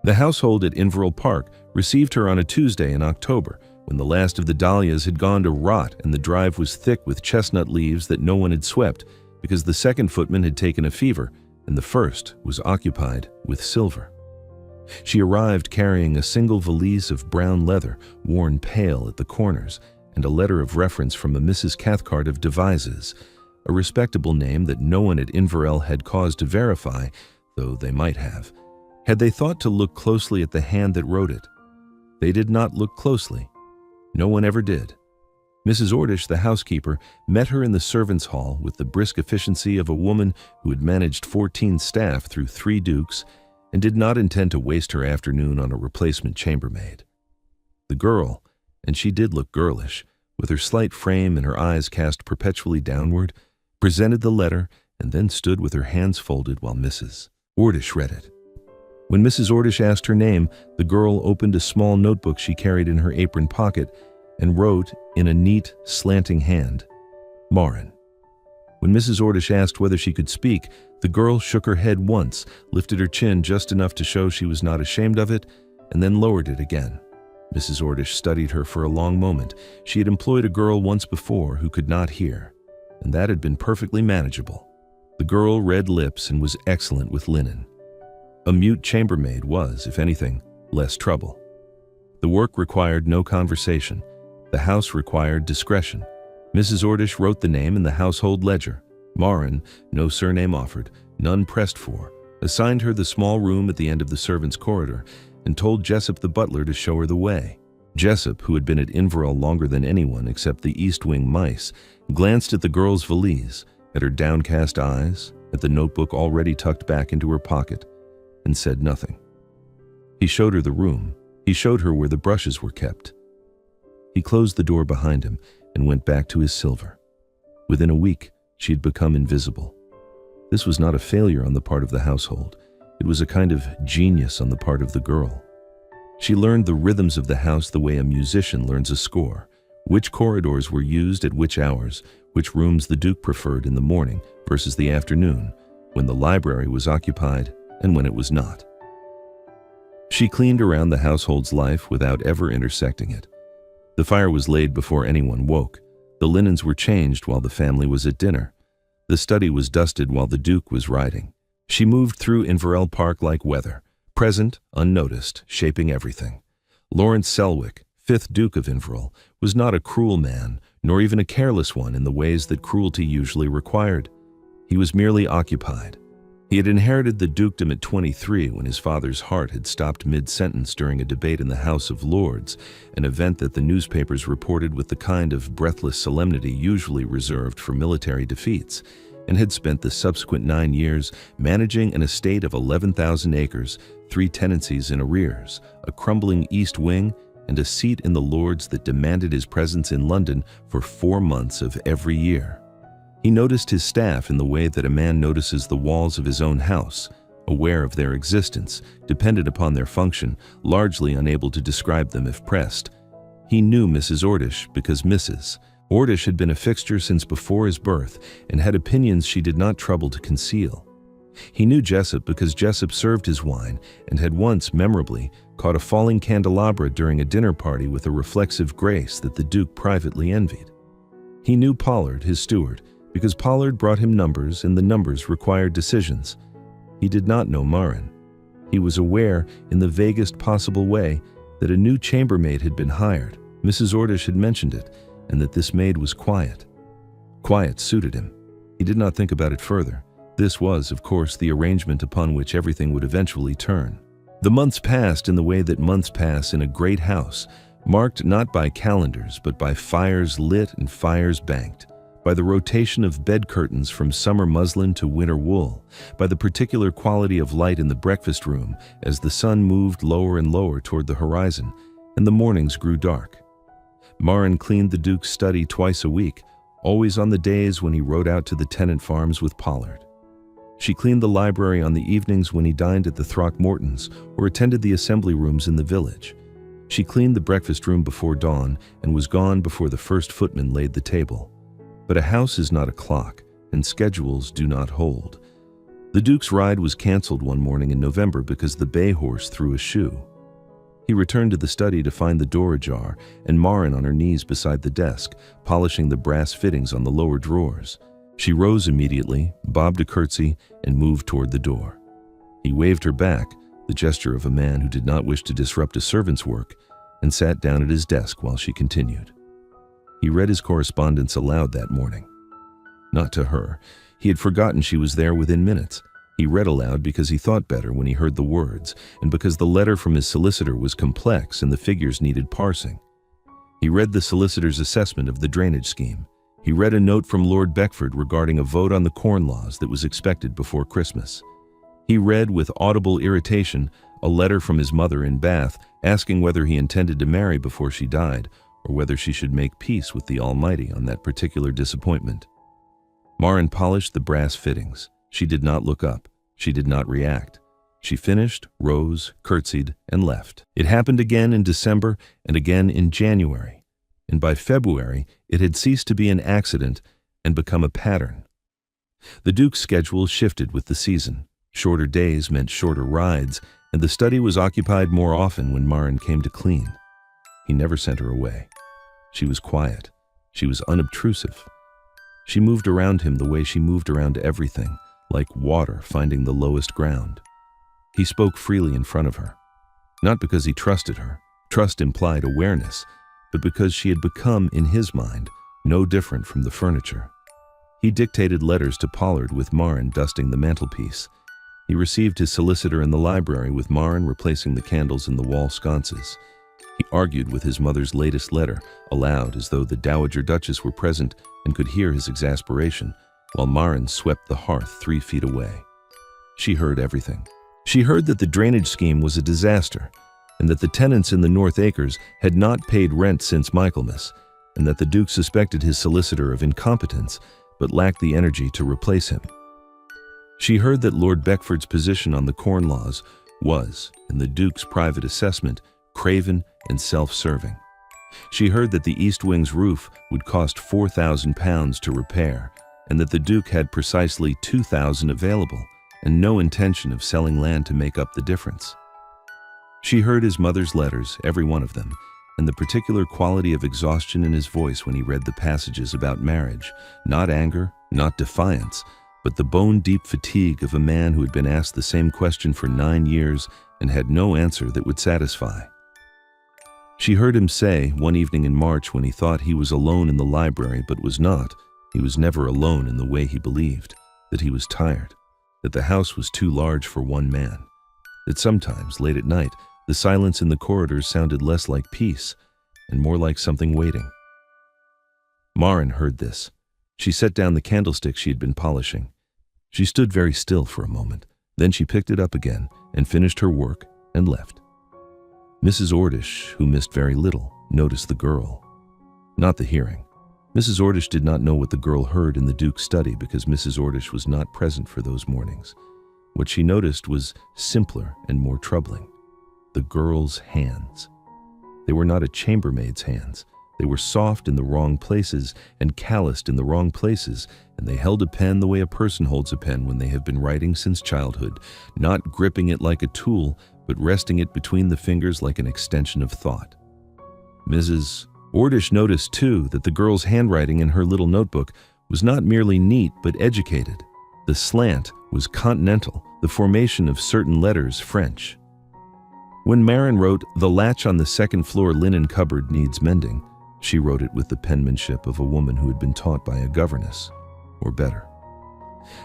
The household at Inverell Park received her on a Tuesday in October, when the last of the dahlias had gone to rot and the drive was thick with chestnut leaves that no one had swept because the second footman had taken a fever and the first was occupied with silver. She arrived carrying a single valise of brown leather, worn pale at the corners, and a letter of reference from a Mrs. Cathcart of Devizes, a respectable name that no one at Inverell had cause to verify, though they might have, had they thought to look closely at the hand that wrote it. They did not look closely. No one ever did. Mrs. Ordish, the housekeeper, met her in the servants' hall with the brisk efficiency of a woman who had managed 14 staff through 3 dukes and did not intend to waste her afternoon on a replacement chambermaid. The girl, and she did look girlish, with her slight frame and her eyes cast perpetually downward, presented the letter and then stood with her hands folded while Mrs. Ordish read it. When Mrs. Ordish asked her name, the girl opened a small notebook she carried in her apron pocket and wrote in a neat, slanting hand, "Marin." When Mrs. Ordish asked whether she could speak, the girl shook her head once, lifted her chin just enough to show she was not ashamed of it, and then lowered it again. Mrs. Ordish studied her for a long moment. She had employed a girl once before who could not hear, and that had been perfectly manageable. The girl read lips and was excellent with linen. A mute chambermaid was, if anything, less trouble. The work required no conversation. The house required discretion. Mrs. Ordish wrote the name in the household ledger. Marin, no surname offered, none pressed for, assigned her the small room at the end of the servants' corridor, and told Jessup the butler to show her the way. Jessup, who had been at Inverell longer than anyone except the East Wing mice, glanced at the girl's valise, at her downcast eyes, at the notebook already tucked back into her pocket, and said nothing. He showed her the room. He showed her where the brushes were kept. He closed the door behind him and went back to his silver. Within a week, she had become invisible. This was not a failure on the part of the household. It was a kind of genius on the part of the girl. She learned the rhythms of the house the way a musician learns a score, which corridors were used at which hours, which rooms the Duke preferred in the morning versus the afternoon, when the library was occupied and when it was not. She cleaned around the household's life without ever intersecting it. The fire was laid before anyone woke. The linens were changed while the family was at dinner. The study was dusted while the Duke was riding. She moved through Inverell Park like weather, present, unnoticed, shaping everything. Lawrence Selwick, 5th Duke of Inverell, was not a cruel man, nor even a careless one in the ways that cruelty usually required. He was merely occupied. He had inherited the dukedom at 23 when his father's heart had stopped mid-sentence during a debate in the House of Lords, an event that the newspapers reported with the kind of breathless solemnity usually reserved for military defeats, and had spent the subsequent 9 years managing an estate of 11,000 acres, 3 tenancies in arrears, a crumbling East Wing, and a seat in the Lords that demanded his presence in London for 4 months of every year. He noticed his staff in the way that a man notices the walls of his own house, aware of their existence, dependent upon their function, largely unable to describe them if pressed. He knew Mrs. Ordish because Mrs. Ordish had been a fixture since before his birth and had opinions she did not trouble to conceal. He knew Jessup because Jessup served his wine and had once, memorably, caught a falling candelabra during a dinner party with a reflexive grace that the Duke privately envied. He knew Pollard, his steward, because Pollard brought him numbers and the numbers required decisions. He did not know Marin. He was aware, in the vaguest possible way, that a new chambermaid had been hired. Mrs. Ordish had mentioned it, and that this maid was quiet. Quiet suited him. He did not think about it further. This was, of course, the arrangement upon which everything would eventually turn. The months passed in the way that months pass in a great house, marked not by calendars but by fires lit and fires banked, by the rotation of bed curtains from summer muslin to winter wool, by the particular quality of light in the breakfast room as the sun moved lower and lower toward the horizon, and the mornings grew dark. Marin cleaned the Duke's study twice a week, always on the days when he rode out to the tenant farms with Pollard. She cleaned the library on the evenings when he dined at the Throckmortons or attended the assembly rooms in the village. She cleaned the breakfast room before dawn and was gone before the first footman laid the table. But a house is not a clock, and schedules do not hold. The Duke's ride was cancelled one morning in November because the bay horse threw a shoe. He returned to the study to find the door ajar and Marin on her knees beside the desk, polishing the brass fittings on the lower drawers. She rose immediately, bobbed a curtsy, and moved toward the door. He waved her back, the gesture of a man who did not wish to disrupt a servant's work, and sat down at his desk while she continued. He read his correspondence aloud that morning. Not to her. He had forgotten she was there within minutes. He read aloud because he thought better when he heard the words, and because the letter from his solicitor was complex and the figures needed parsing. He read the solicitor's assessment of the drainage scheme. He read a note from Lord Beckford regarding a vote on the corn laws that was expected before Christmas. He read with audible irritation a letter from his mother in Bath asking whether he intended to marry before she died, or whether she should make peace with the Almighty on that particular disappointment. Marin polished the brass fittings. She did not look up. She did not react. She finished, rose, curtsied, and left. It happened again in December and again in January, and by February it had ceased to be an accident and become a pattern. The Duke's schedule shifted with the season. Shorter days meant shorter rides, and the study was occupied more often when Marin came to clean. He never sent her away. She was quiet. She was unobtrusive. She moved around him the way she moved around everything, like water finding the lowest ground. He spoke freely in front of her, not because he trusted her. Trust implied awareness, but because she had become, in his mind, no different from the furniture. He dictated letters to Pollard with Marin dusting the mantelpiece. He received his solicitor in the library with Marin replacing the candles in the wall sconces. He argued with his mother's latest letter, aloud as though the Dowager Duchess were present and could hear his exasperation, while Marin swept the hearth 3 feet away. She heard everything. She heard that the drainage scheme was a disaster, and that the tenants in the North Acres had not paid rent since Michaelmas, and that the Duke suspected his solicitor of incompetence, but lacked the energy to replace him. She heard that Lord Beckford's position on the corn laws was, in the Duke's private assessment, craven and self-serving. She heard that the East Wing's roof would cost £4,000 to repair, and that the Duke had precisely £2,000 available, and no intention of selling land to make up the difference. She heard his mother's letters, every one of them, and the particular quality of exhaustion in his voice when he read the passages about marriage, not anger, not defiance, but the bone-deep fatigue of a man who had been asked the same question for 9 years and had no answer that would satisfy. She heard him say, one evening in March when he thought he was alone in the library but was not, he was never alone in the way he believed, that he was tired, that the house was too large for one man, that sometimes, late at night, the silence in the corridors sounded less like peace and more like something waiting. Marin heard this. She set down the candlestick she had been polishing. She stood very still for a moment. Then she picked it up again and finished her work and left. Mrs. Ordish, who missed very little, noticed the girl, not the hearing. Mrs. Ordish did not know what the girl heard in the Duke's study because Mrs. Ordish was not present for those mornings. What she noticed was simpler and more troubling. The girl's hands. They were not a chambermaid's hands. They were soft in the wrong places and calloused in the wrong places, and they held a pen the way a person holds a pen when they have been writing since childhood, not gripping it like a tool, but resting it between the fingers like an extension of thought. Mrs. Ordish noticed, too, that the girl's handwriting in her little notebook was not merely neat but educated. The slant was continental, the formation of certain letters French. When Marin wrote, "The latch on the second-floor linen cupboard needs mending," she wrote it with the penmanship of a woman who had been taught by a governess, or better.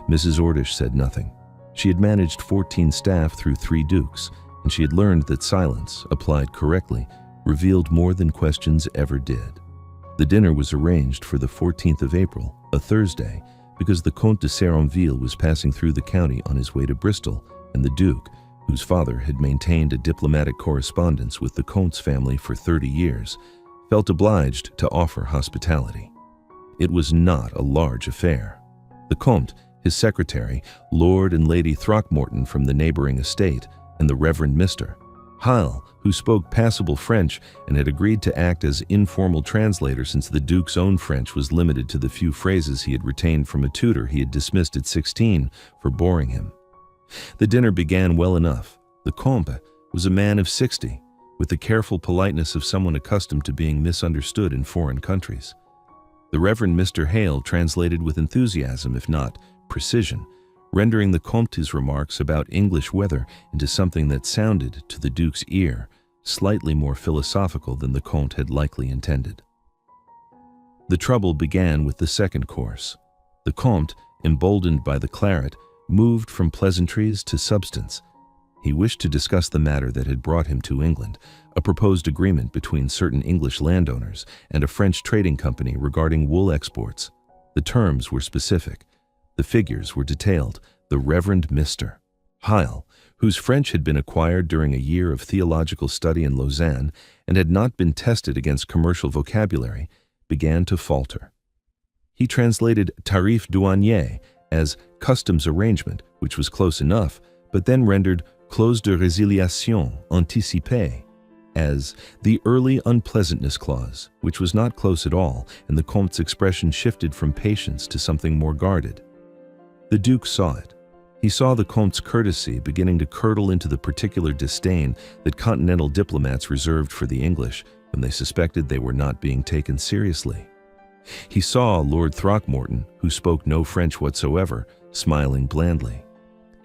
Mrs. Ordish said nothing. She had managed 14 staff through 3 dukes, and she had learned that silence, applied correctly, revealed more than questions ever did. The dinner was arranged for the 14th of April, a Thursday, because the Comte de Seronville was passing through the county on his way to Bristol, and the Duke, whose father had maintained a diplomatic correspondence with the Comte's family for 30 years, felt obliged to offer hospitality. It was not a large affair. The Comte, his secretary, Lord and Lady Throckmorton from the neighboring estate, and the Reverend Mr. Hile, who spoke passable French and had agreed to act as informal translator since the Duke's own French was limited to the few phrases he had retained from a tutor he had dismissed at 16 for boring him. The dinner began well enough. The Comte was a man of 60, with the careful politeness of someone accustomed to being misunderstood in foreign countries. The Reverend Mr. Hale translated with enthusiasm, if not precision, rendering the Comte's remarks about English weather into something that sounded, to the Duke's ear, slightly more philosophical than the Comte had likely intended. The trouble began with the second course. The Comte, emboldened by the claret, moved from pleasantries to substance. He wished to discuss the matter that had brought him to England, a proposed agreement between certain English landowners and a French trading company regarding wool exports. The terms were specific. The figures were detailed. The Reverend Mr. Hale, whose French had been acquired during a year of theological study in Lausanne and had not been tested against commercial vocabulary, began to falter. He translated tarif douanier as customs arrangement, which was close enough, but then rendered clause de résiliation anticipée as the early unpleasantness clause, which was not close at all, and the Comte's expression shifted from patience to something more guarded. The Duke saw it. He saw the Comte's courtesy beginning to curdle into the particular disdain that continental diplomats reserved for the English when they suspected they were not being taken seriously. He saw Lord Throckmorton, who spoke no French whatsoever, smiling blandly.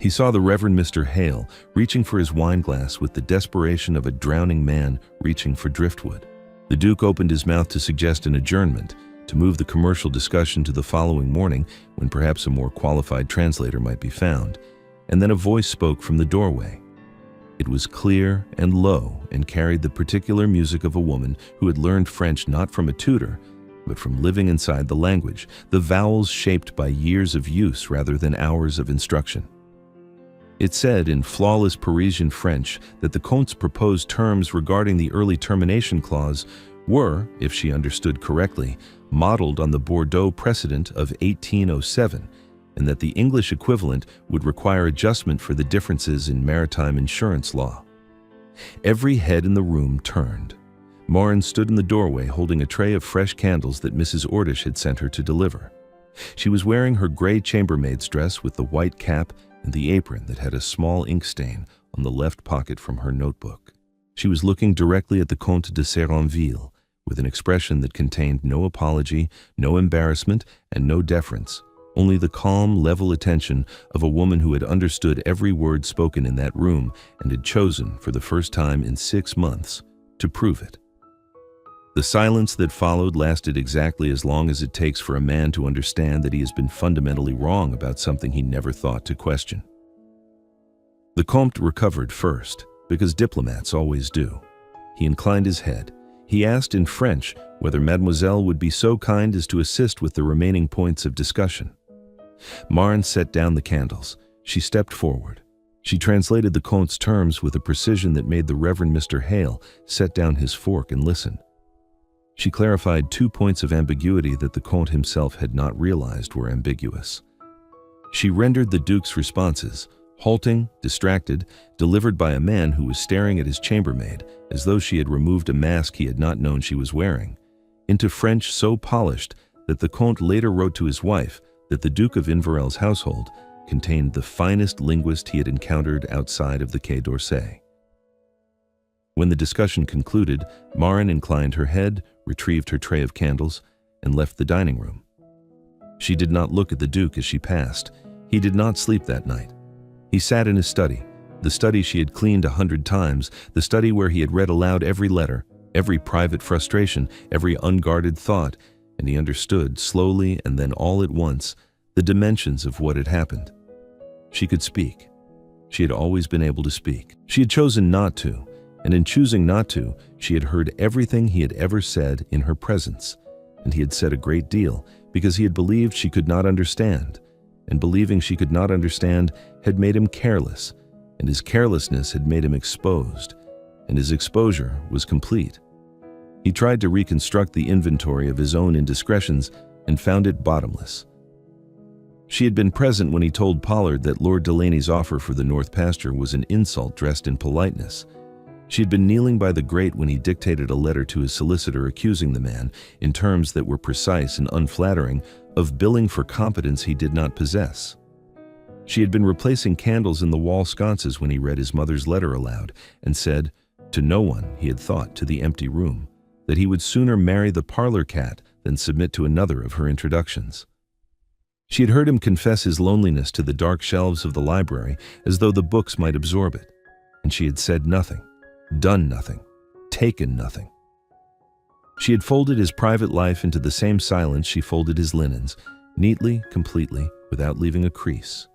He saw the Reverend Mr. Hale reaching for his wineglass with the desperation of a drowning man reaching for driftwood. The Duke opened his mouth to suggest an adjournment, to move the commercial discussion to the following morning when perhaps a more qualified translator might be found, and then a voice spoke from the doorway. It was clear and low and carried the particular music of a woman who had learned French not from a tutor, but from living inside the language, the vowels shaped by years of use rather than hours of instruction. It said in flawless Parisian French that the Comte's proposed terms regarding the early termination clause were, if she understood correctly, modeled on the Bordeaux precedent of 1807, and that the English equivalent would require adjustment for the differences in maritime insurance law. Every head in the room turned. Morin stood in the doorway holding a tray of fresh candles that Mrs. Ordish had sent her to deliver. She was wearing her gray chambermaid's dress with the white cap and the apron that had a small ink stain on the left pocket from her notebook. She was looking directly at the Comte de Séranville with an expression that contained no apology, no embarrassment, and no deference, only the calm, level attention of a woman who had understood every word spoken in that room and had chosen, for the first time in 6 months, to prove it. The silence that followed lasted exactly as long as it takes for a man to understand that he has been fundamentally wrong about something he never thought to question. The Comte recovered first, because diplomats always do. He inclined his head. He asked in French whether Mademoiselle would be so kind as to assist with the remaining points of discussion. Marne set down the candles. She stepped forward. She translated the Comte's terms with a precision that made the Reverend Mr. Hale set down his fork and listen. She clarified 2 points of ambiguity that the Comte himself had not realized were ambiguous. She rendered the Duke's responses, halting, distracted, delivered by a man who was staring at his chambermaid as though she had removed a mask he had not known she was wearing, into French so polished that the Comte later wrote to his wife that the Duke of Inverell's household contained the finest linguist he had encountered outside of the Quai d'Orsay. When the discussion concluded, Marin inclined her head, retrieved her tray of candles, and left the dining room. She did not look at the Duke as she passed. He did not sleep that night. He sat in his study, the study she had cleaned 100 times, the study where he had read aloud every letter, every private frustration, every unguarded thought, and he understood, slowly and then all at once, the dimensions of what had happened. She could speak. She had always been able to speak. She had chosen not to, and in choosing not to, she had heard everything he had ever said in her presence, and he had said a great deal because he had believed she could not understand, and believing she could not understand had made him careless, and his carelessness had made him exposed, and his exposure was complete. He tried to reconstruct the inventory of his own indiscretions and found it bottomless. She had been present when he told Pollard that Lord Delaney's offer for the North Pasture was an insult dressed in politeness. She had been kneeling by the grate when he dictated a letter to his solicitor accusing the man, in terms that were precise and unflattering, of billing for competence he did not possess. She had been replacing candles in the wall sconces when he read his mother's letter aloud and said, to no one, he had thought, to the empty room, that he would sooner marry the parlor cat than submit to another of her introductions. She had heard him confess his loneliness to the dark shelves of the library as though the books might absorb it, and she had said nothing, done nothing, taken nothing. She had folded his private life into the same silence she folded his linens, neatly, completely, without leaving a crease.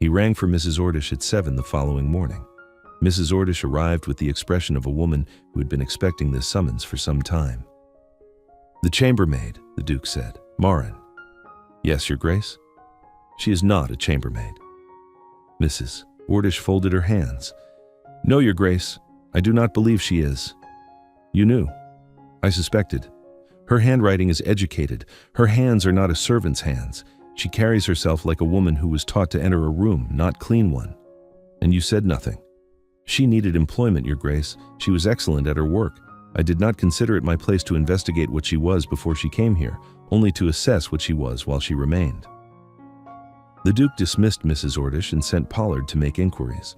He rang for Mrs. Ordish at 7 the following morning. Mrs. Ordish arrived with the expression of a woman who had been expecting this summons for some time. "The chambermaid," the Duke said. "Marin." "Yes, Your Grace." "She is not a chambermaid." Mrs. Ordish folded her hands. "No, Your Grace, I do not believe she is." "You knew." "I suspected. Her handwriting is educated. Her hands are not a servant's hands. She carries herself like a woman who was taught to enter a room, not clean one." "And you said nothing." "She needed employment, Your Grace. She was excellent at her work. I did not consider it my place to investigate what she was before she came here, only to assess what she was while she remained." The Duke dismissed Mrs. Ordish and sent Pollard to make inquiries.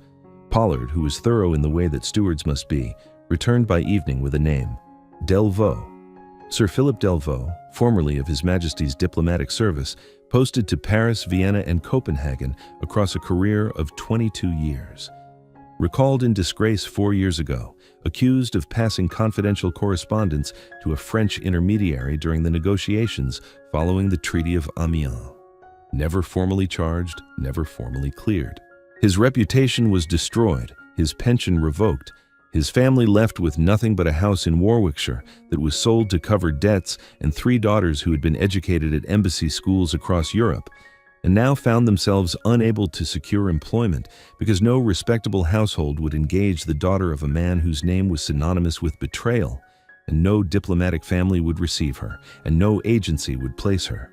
Pollard, who was thorough in the way that stewards must be, returned by evening with a name: Delvaux. Sir Philip Delvaux, formerly of His Majesty's diplomatic service, posted to Paris, Vienna, and Copenhagen across a career of 22 years. Recalled in disgrace 4 years ago, accused of passing confidential correspondence to a French intermediary during the negotiations following the Treaty of Amiens. Never formally charged, never formally cleared. His reputation was destroyed, his pension revoked, his family left with nothing but a house in Warwickshire that was sold to cover debts, and 3 daughters who had been educated at embassy schools across Europe, and now found themselves unable to secure employment because no respectable household would engage the daughter of a man whose name was synonymous with betrayal, and no diplomatic family would receive her, and no agency would place her.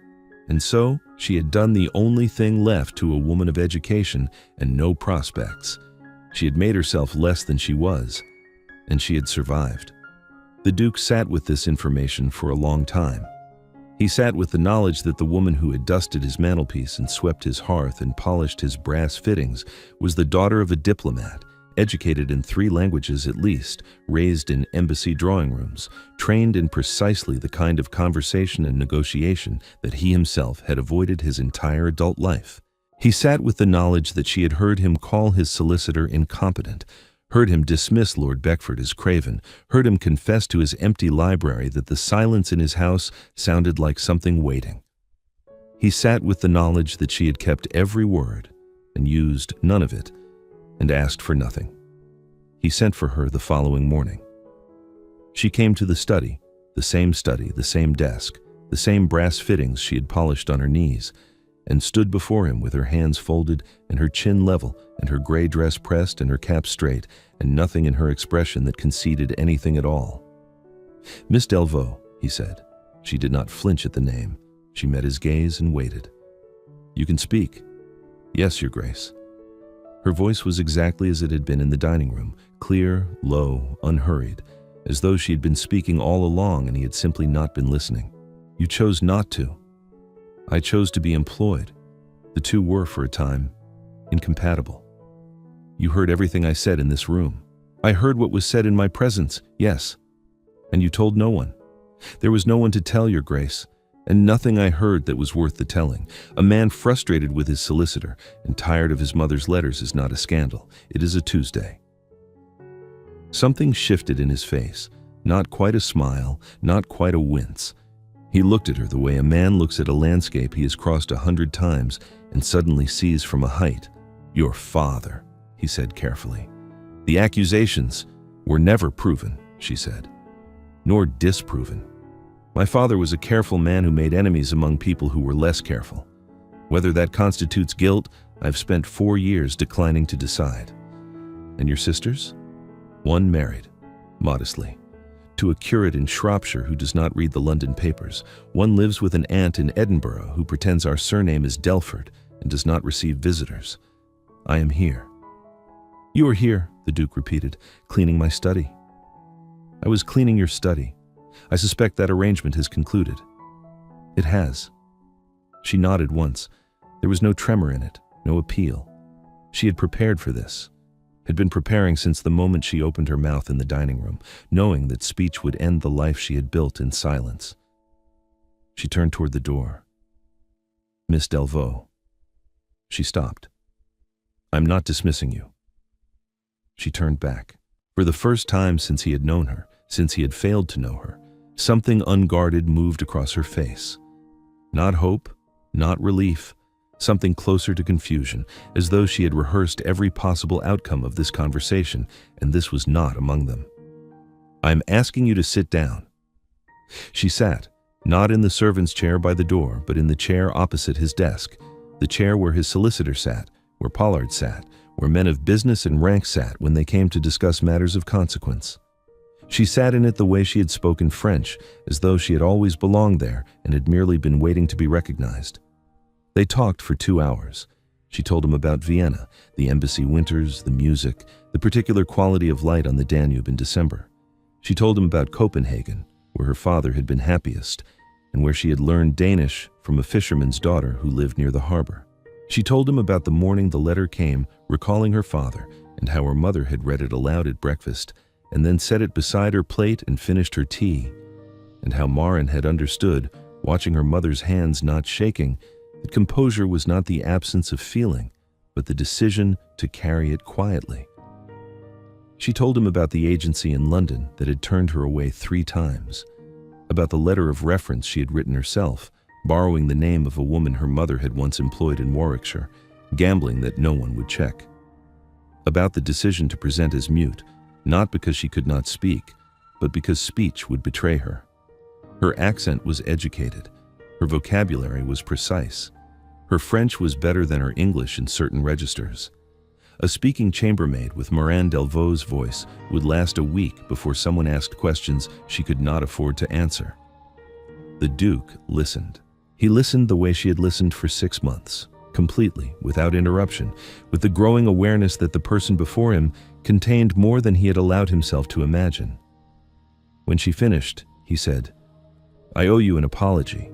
And so she had done the only thing left to a woman of education and no prospects. She had made herself less than she was, and she had survived. The Duke sat with this information for a long time. He sat with the knowledge that the woman who had dusted his mantelpiece and swept his hearth and polished his brass fittings was the daughter of a diplomat, educated in 3 languages at least, raised in embassy drawing rooms, trained in precisely the kind of conversation and negotiation that he himself had avoided his entire adult life. He sat with the knowledge that she had heard him call his solicitor incompetent, heard him dismiss Lord Beckford as craven, heard him confess to his empty library that the silence in his house sounded like something waiting. He sat with the knowledge that she had kept every word and used none of it, and asked for nothing. He sent for her the following morning. She came to the study, the same desk, the same brass fittings she had polished on her knees, and stood before him with her hands folded and her chin level and her gray dress pressed and her cap straight, and nothing in her expression that conceded anything at all. "Miss Delvaux," he said. She did not flinch at the name. She met his gaze and waited. "You can speak." "Yes, Your Grace." Her voice was exactly as it had been in the dining room, clear, low, unhurried, as though she had been speaking all along and he had simply not been listening. "You chose not to." "I chose to be employed. The two were, for a time, incompatible." "You heard everything I said in this room." "I heard what was said in my presence, yes." "And you told no one?" "There was no one to tell, Your Grace, and nothing I heard that was worth the telling. A man frustrated with his solicitor and tired of his mother's letters is not a scandal. It is a Tuesday." Something shifted in his face, not quite a smile, not quite a wince. He looked at her the way a man looks at a landscape he has crossed 100 times and suddenly sees from a height. "Your father," he said carefully. "The accusations were never proven," she said, "nor disproven. My father was a careful man who made enemies among people who were less careful. Whether that constitutes guilt, I've spent 4 years declining to decide." "And your sisters?" "One married, modestly, to a curate in Shropshire who does not read the London papers. One lives with an aunt in Edinburgh who pretends our surname is Delford and does not receive visitors. I am here." "You are here," the Duke repeated, "cleaning my study." "I was cleaning your study. I suspect that arrangement has concluded." "It has." She nodded once. There was no tremor in it. no appeal. She had prepared for this, had been preparing since the moment she opened her mouth in the dining room, knowing that speech would end the life she had built in silence. She turned toward the door. "Miss Delvaux." She stopped. "I'm not dismissing you." She turned back. For the first time since he had known her, since he had failed to know her, something unguarded moved across her face. Not hope, not relief, something closer to confusion, as though she had rehearsed every possible outcome of this conversation, and this was not among them. "I'm asking you to sit down." She sat, not in the servant's chair by the door, but in the chair opposite his desk, the chair where his solicitor sat, where Pollard sat, where men of business and rank sat when they came to discuss matters of consequence. She sat in it the way she had spoken French, as though she had always belonged there and had merely been waiting to be recognized. They talked for 2 hours. She told him about Vienna, the embassy winters, the music, the particular quality of light on the Danube in December. She told him about Copenhagen, where her father had been happiest, and where she had learned Danish from a fisherman's daughter who lived near the harbor. She told him about the morning the letter came, recalling her father, and how her mother had read it aloud at breakfast, and then set it beside her plate and finished her tea, and how Marin had understood, watching her mother's hands not shaking, that composure was not the absence of feeling, but the decision to carry it quietly. She told him about the agency in London that had turned her away 3 times, about the letter of reference she had written herself, borrowing the name of a woman her mother had once employed in Warwickshire, gambling that no one would check, about the decision to present as mute, not because she could not speak, but because speech would betray her. Her accent was educated. Her vocabulary was precise. Her French was better than her English in certain registers. A speaking chambermaid with Marin Delvaux's voice would last a week before someone asked questions she could not afford to answer. The Duke listened. He listened the way she had listened for 6 months, completely, without interruption, with the growing awareness that the person before him contained more than he had allowed himself to imagine. When she finished, he said, "I owe you an apology."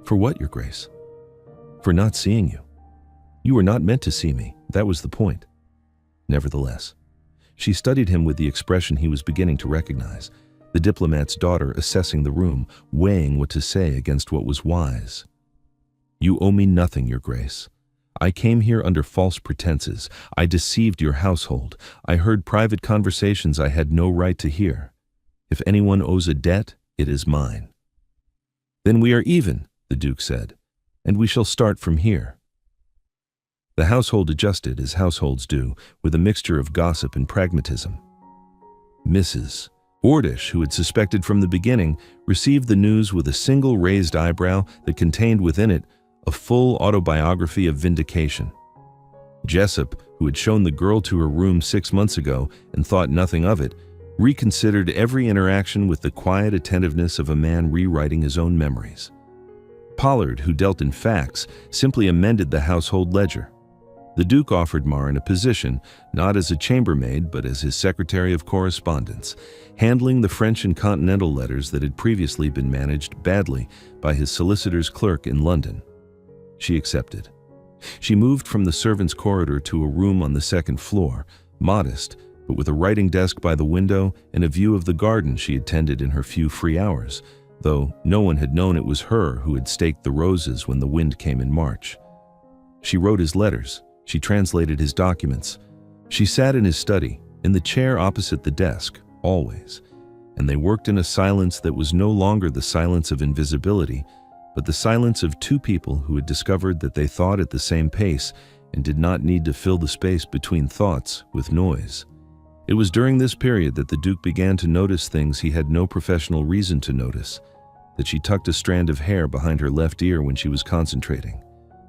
"For what, Your Grace?" "For not seeing you. You were not meant to see me, that was the point." Nevertheless, she studied him with the expression he was beginning to recognize, the diplomat's daughter assessing the room, weighing what to say against what was wise. "You owe me nothing, Your Grace. I came here under false pretenses. I deceived your household. I heard private conversations I had no right to hear. If anyone owes a debt, it is mine." "Then we are even," the Duke said, "and we shall start from here." The household adjusted, as households do, with a mixture of gossip and pragmatism. Mrs. Ordish, who had suspected from the beginning, received the news with a single raised eyebrow that contained within it a full autobiography of vindication. Jessup, who had shown the girl to her room 6 months ago and thought nothing of it, reconsidered every interaction with the quiet attentiveness of a man rewriting his own memories. Pollard, who dealt in facts, simply amended the household ledger. The Duke offered Marin a position, not as a chambermaid, but as his secretary of correspondence, handling the French and continental letters that had previously been managed badly by his solicitor's clerk in London. She accepted. She moved from the servants' corridor to a room on the 2nd floor, modest, but with a writing desk by the window and a view of the garden she had tended in her few free hours, though no one had known it was her who had staked the roses when the wind came in March. She wrote his letters. She translated his documents. She sat in his study, in the chair opposite the desk, always, and they worked in a silence that was no longer the silence of invisibility, but the silence of 2 people who had discovered that they thought at the same pace and did not need to fill the space between thoughts with noise. It was during this period that the Duke began to notice things he had no professional reason to notice, that she tucked a strand of hair behind her left ear when she was concentrating,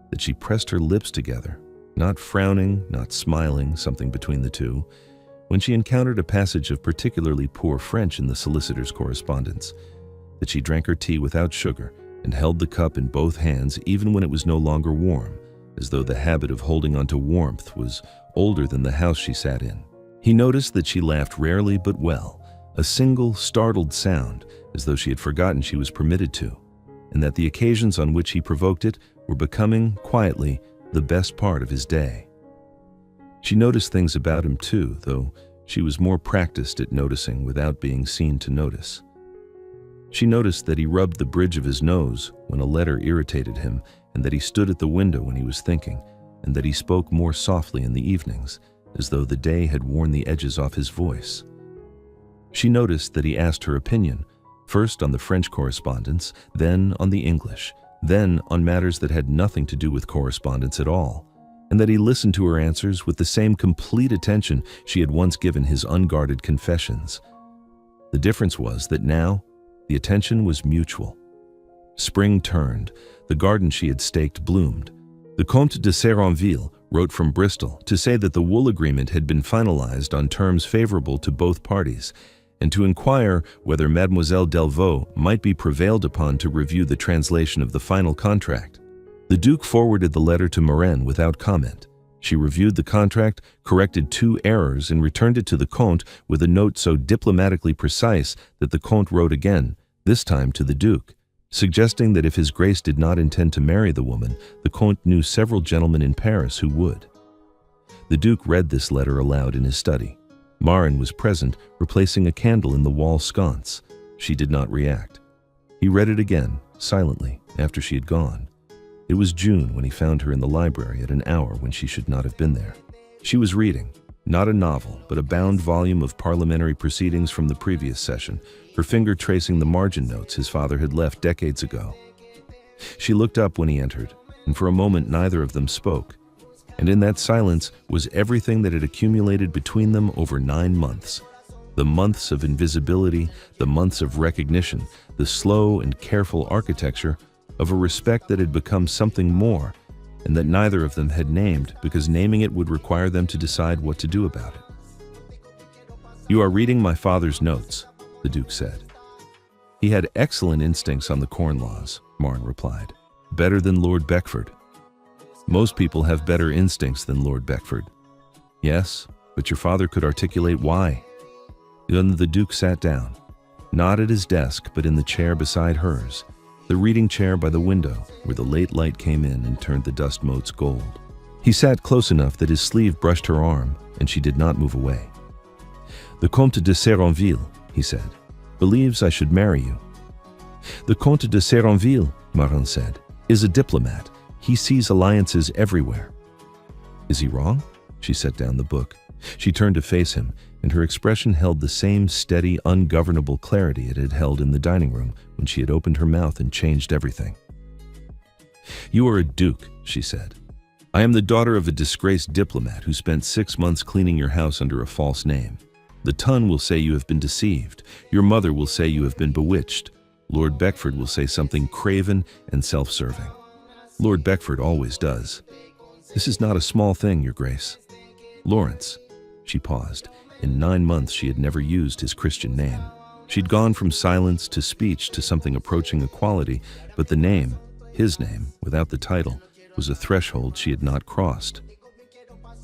that she pressed her lips together, not frowning, not smiling, something between the two, when she encountered a passage of particularly poor French in the solicitor's correspondence, that she drank her tea without sugar and held the cup in both hands even when it was no longer warm, as though the habit of holding onto warmth was older than the house she sat in. He noticed that she laughed rarely but well, a single startled sound, as though she had forgotten she was permitted to, and that the occasions on which he provoked it were becoming, quietly, the best part of his day. She noticed things about him too, though she was more practiced at noticing without being seen to notice. She noticed that he rubbed the bridge of his nose when a letter irritated him, and that he stood at the window when he was thinking, and that he spoke more softly in the evenings, as though the day had worn the edges off his voice. She noticed that he asked her opinion, first on the French correspondence, then on the English, then on matters that had nothing to do with correspondence at all, and that he listened to her answers with the same complete attention she had once given his unguarded confessions. The difference was that now, the attention was mutual. Spring turned, the garden she had staked bloomed. The Comte de Séranville wrote from Bristol to say that the wool agreement had been finalized on terms favorable to both parties, and to inquire whether Mademoiselle Delvaux might be prevailed upon to review the translation of the final contract. The Duke forwarded the letter to Maureen without comment. She reviewed the contract, corrected 2 errors, and returned it to the Comte with a note so diplomatically precise that the Comte wrote again, this time to the Duke, suggesting that if His Grace did not intend to marry the woman, the Comte knew several gentlemen in Paris who would. The Duke read this letter aloud in his study. Maureen was present, replacing a candle in the wall sconce. She did not react. He read it again, silently, after she had gone. It was June when he found her in the library at an hour when she should not have been there. She was reading, not a novel, but a bound volume of parliamentary proceedings from the previous session, her finger tracing the margin notes his father had left decades ago. She looked up when he entered, and for a moment neither of them spoke. And in that silence was everything that had accumulated between them over 9 months. The months of invisibility, the months of recognition, the slow and careful architecture of a respect that had become something more, and that neither of them had named because naming it would require them to decide what to do about it. "You are reading my father's notes," the Duke said. "He had excellent instincts on the Corn Laws," Maureen replied. "Better than Lord Beckford." "Most people have better instincts than Lord Beckford." "Yes, but your father could articulate why." Then the Duke sat down, not at his desk, but in the chair beside hers, the reading chair by the window, where the late light came in and turned the dust motes gold. He sat close enough that his sleeve brushed her arm, and she did not move away. "The Comte de Séranville," he said, "believes I should marry you." "The Comte de Séranville," Marin said, "is a diplomat. He sees alliances everywhere." "Is he wrong?" She set down the book. She turned to face him, and her expression held the same steady, ungovernable clarity it had held in the dining room when she had opened her mouth and changed everything. "You are a duke," she said. "I am the daughter of a disgraced diplomat who spent 6 months cleaning your house under a false name. The Tun will say you have been deceived. Your mother will say you have been bewitched. Lord Beckford will say something craven and self-serving. Lord Beckford always does. This is not a small thing, Your Grace. Lawrence." She paused. In 9 months she had never used his Christian name. She'd gone from silence to speech to something approaching equality, but the name, his name, without the title, was a threshold she had not crossed.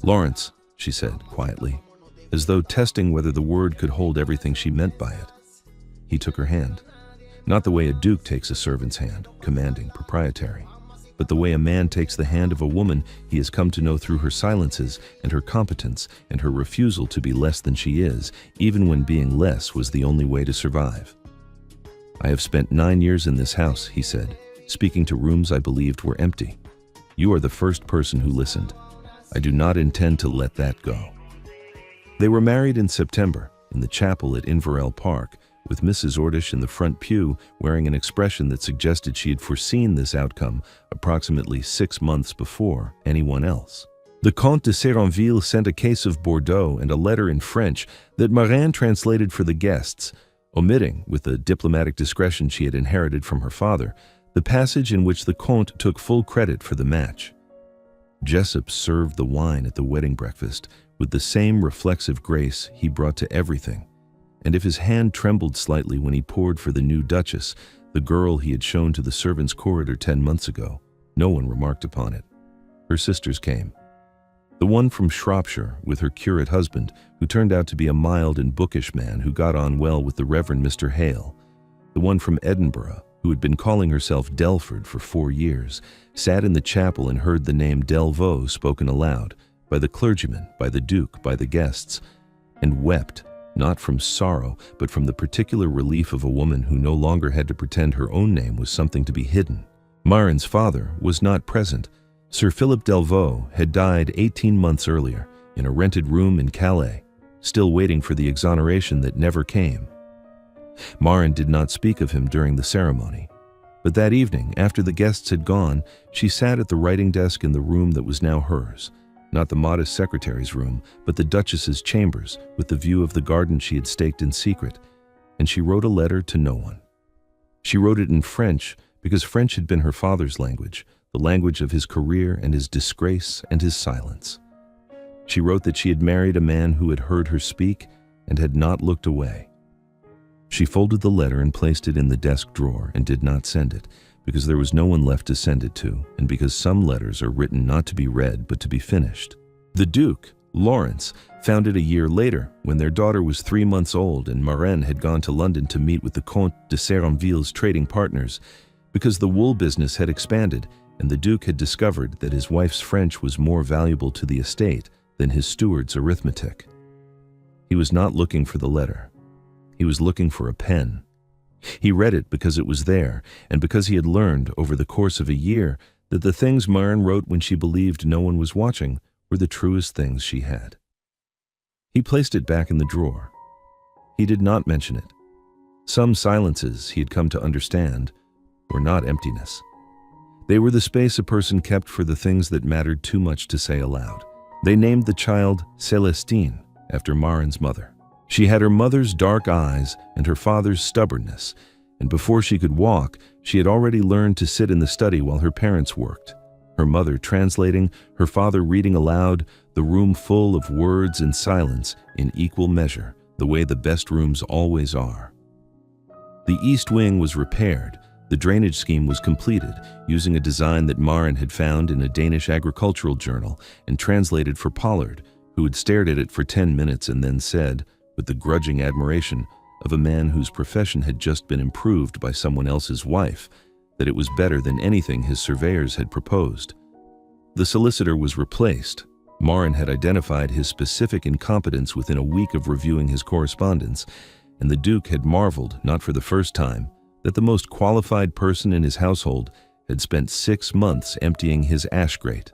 "Lawrence," she said quietly, as though testing whether the word could hold everything she meant by it. He took her hand. Not the way a duke takes a servant's hand, commanding, proprietary, but the way a man takes the hand of a woman he has come to know through her silences and her competence and her refusal to be less than she is, even when being less was the only way to survive. "I have spent 9 years in this house," he said, speaking to rooms I believed were empty. "You are the first person who listened. I do not intend to let that go." They were married in September, in the chapel at Inverell Park, with Mrs. Ordish in the front pew wearing an expression that suggested she had foreseen this outcome approximately 6 months before anyone else. The Comte de Séranville sent a case of Bordeaux and a letter in French that Marin translated for the guests, omitting, with the diplomatic discretion she had inherited from her father, the passage in which the Comte took full credit for the match. Jessup served the wine at the wedding breakfast with the same reflexive grace he brought to everything, and if his hand trembled slightly when he poured for the new Duchess, the girl he had shown to the servants' corridor 10 months ago, no one remarked upon it. Her sisters came. The one from Shropshire, with her curate husband, who turned out to be a mild and bookish man who got on well with the Reverend Mr. Hale. The one from Edinburgh, who had been calling herself Delford for 4 years, sat in the chapel and heard the name Delvaux spoken aloud, by the clergyman, by the duke, by the guests, and wept, not from sorrow, but from the particular relief of a woman who no longer had to pretend her own name was something to be hidden. Marin's father was not present. Sir Philip Delvaux had died 18 months earlier, in a rented room in Calais, still waiting for the exoneration that never came. Marin did not speak of him during the ceremony, but that evening, after the guests had gone, she sat at the writing desk in the room that was now hers, not the modest secretary's room, but the Duchess's chambers, with the view of the garden she had staked in secret, and she wrote a letter to no one. She wrote it in French, because French had been her father's language, the language of his career and his disgrace and his silence. She wrote that she had married a man who had heard her speak and had not looked away. She folded the letter and placed it in the desk drawer and did not send it, because there was no one left to send it to, and because some letters are written not to be read but to be finished. The Duke, Lawrence, found it a year later, when their daughter was 3 months old and Marin had gone to London to meet with the Comte de Serenville's trading partners, because the wool business had expanded and the Duke had discovered that his wife's French was more valuable to the estate than his steward's arithmetic. He was not looking for the letter. He was looking for a pen. He read it because it was there, and because he had learned over the course of a year that the things Marin wrote when she believed no one was watching were the truest things she had. He placed it back in the drawer. He did not mention it. Some silences, he had come to understand, were not emptiness. They were the space a person kept for the things that mattered too much to say aloud. They named the child Celestine, after Marin's mother. She had her mother's dark eyes and her father's stubbornness, and before she could walk, she had already learned to sit in the study while her parents worked. Her mother translating, her father reading aloud, the room full of words and silence in equal measure, the way the best rooms always are. The east wing was repaired. The drainage scheme was completed, using a design that Marin had found in a Danish agricultural journal and translated for Pollard, who had stared at it for 10 minutes and then said, with the grudging admiration of a man whose profession had just been improved by someone else's wife, that it was better than anything his surveyors had proposed. The solicitor was replaced. Marin had identified his specific incompetence within a week of reviewing his correspondence, and the Duke had marveled, not for the first time, that the most qualified person in his household had spent 6 months emptying his ash grate.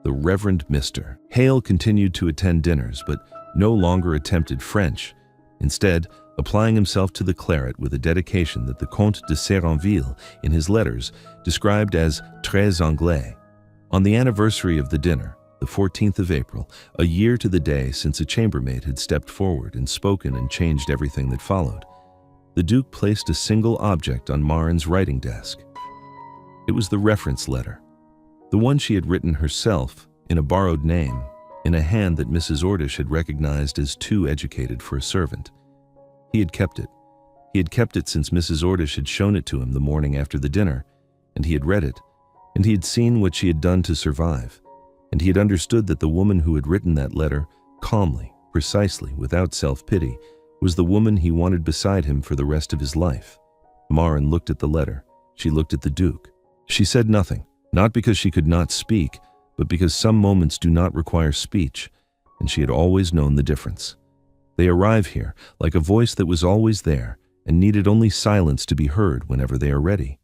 The Reverend Mr. Hale continued to attend dinners, but no longer attempted French, instead applying himself to the claret with a dedication that the Comte de Serenville, in his letters, described as très anglais. On the anniversary of the dinner, the 14th of April, a year to the day since a chambermaid had stepped forward and spoken and changed everything that followed, the Duke placed a single object on Marin's writing desk. It was the reference letter, the one she had written herself in a borrowed name, in a hand that Mrs. Ordish had recognized as too educated for a servant. He had kept it. He had kept it since Mrs. Ordish had shown it to him the morning after the dinner, and he had read it, and he had seen what she had done to survive, and he had understood that the woman who had written that letter, calmly, precisely, without self-pity, was the woman he wanted beside him for the rest of his life. Marin looked at the letter. She looked at the Duke. She said nothing, not because she could not speak, but because some moments do not require speech, and she had always known the difference. They arrive here, like a voice that was always there, and needed only silence to be heard whenever they are ready.